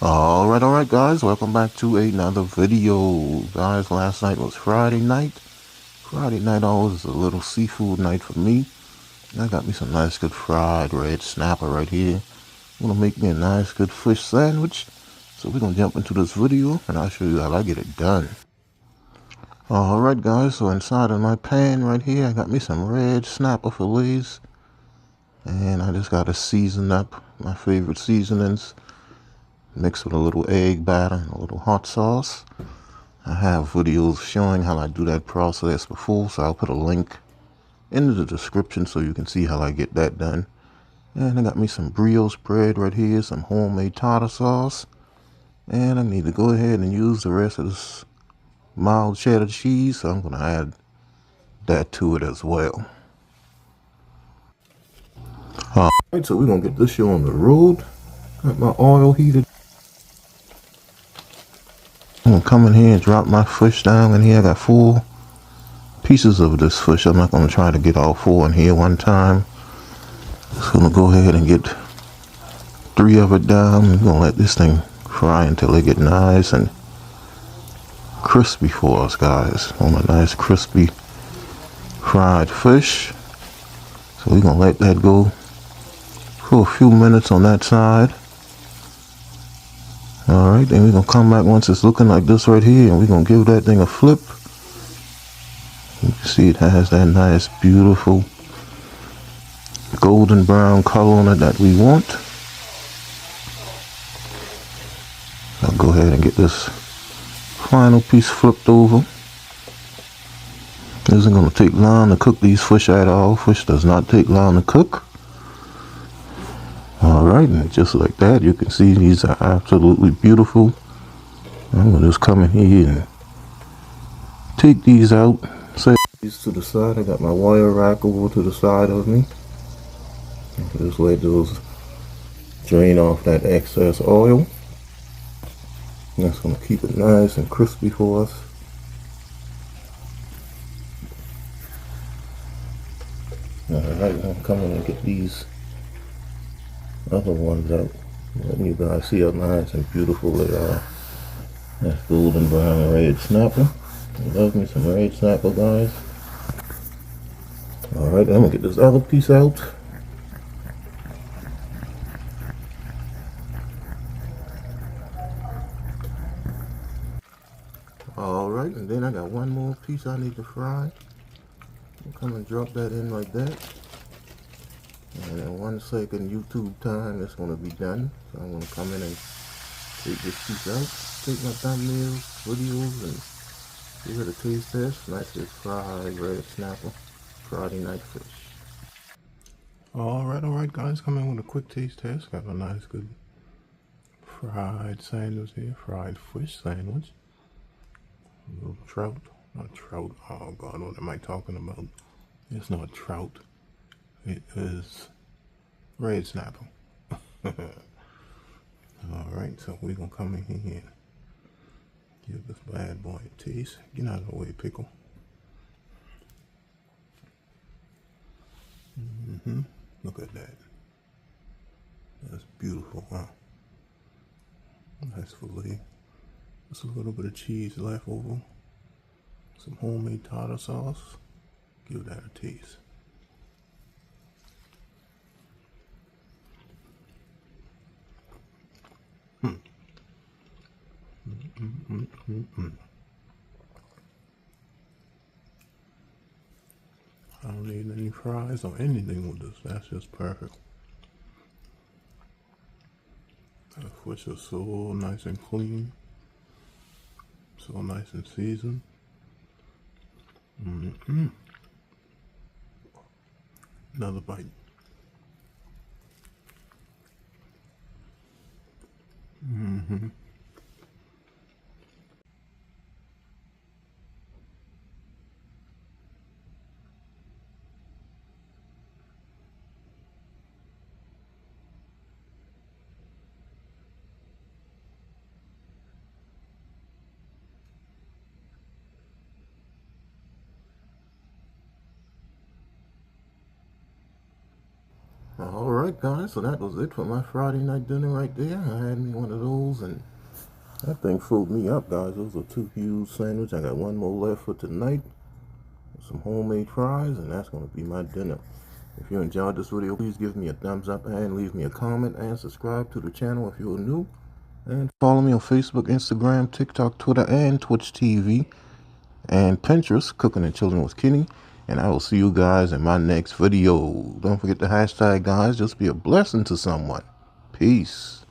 Alright guys, welcome back to another video. Guys, last night was Friday night. Friday night always is a little seafood night for me. I got me some nice good fried red snapper right here. I'm gonna make me a nice good fish sandwich. So we're gonna jump into this video and I'll show you how I get it done. Alright guys, so inside of my pan right here I got me some red snapper fillets. And I just gotta season up my favorite seasonings. Mix with a little egg batter and a little hot sauce. I have videos showing how I do that process before, so I'll put a link in the description so you can see how I get that done. And I got me some brioche bread right here, some homemade tartar sauce. And I need to go ahead and use the rest of this mild cheddar cheese, so I'm going to add that to it as well. Alright, so we're going to get this show on the road. Got my oil heated. I'm going to come in here and drop my fish down in here. I got 4 pieces of this fish. I'm not going to try to get all 4 in here one time. Just going to go ahead and get 3 of it down. We're going to let this thing fry until they get nice and crispy for us, guys. On a nice crispy fried fish. So we're going to let that go for a few minutes on that side. Alright, then we're going to come back once it's looking like this right here, and we're going to give that thing a flip. You can see it has that nice, beautiful golden brown color on it that we want. I'll go ahead and get this final piece flipped over. It isn't going to take long to cook these fish at all. Fish does not take long to cook. Alright, and just like that, you can see these are absolutely beautiful. I'm going to just come in here and take these out. Set these to the side. I got my wire rack over to the side of me. Just let those drain off that excess oil. That's going to keep it nice and crispy for us. Alright, I'm coming and get these other ones out. Letting you guys see how nice and beautiful they are. That's golden brown red snapper. I love me some red snapper, guys. Alright, I'm going to get this other piece out. Alright, and then I got one more piece I need to fry. I'll come and drop that in like that. And in 1 second YouTube time, it's going to be done. So I'm going to come in and take this piece out, take my thumbnails, videos, and give it a taste test. Nice just fried red snapper, Friday night fish. Alright guys, come in with a quick taste test. Got a nice good fried sandwich here, fried fish sandwich. A little trout, not trout, oh god, what am I talking about? It's not trout. It is red snapper. Alright, so we're going to come in here and give this bad boy a taste. Get out of the way, pickle. Look at that. That's beautiful, huh? Nice fillet. Just a little bit of cheese left over. Some homemade tartar sauce. Give that a taste. I don't need any fries or anything with this. That's just perfect. The fish is so nice and clean. So nice and seasoned. Another bite. Alright guys, so that was it for my Friday night dinner right there. I had me one of those those, and that thing filled me up, guys. Those are 2 huge sandwiches. I got one more left for tonight. Some homemade fries, and that's going to be my dinner. If you enjoyed this video, please give me a thumbs up and leave me a comment and subscribe to the channel if you're new. And follow me on Facebook, Instagram, TikTok, Twitter, and Twitch TV, and Pinterest, Cooking and Chilling with Kenny. And I will see you guys in my next video. Don't forget the hashtag, guys. Just be a blessing to someone. Peace.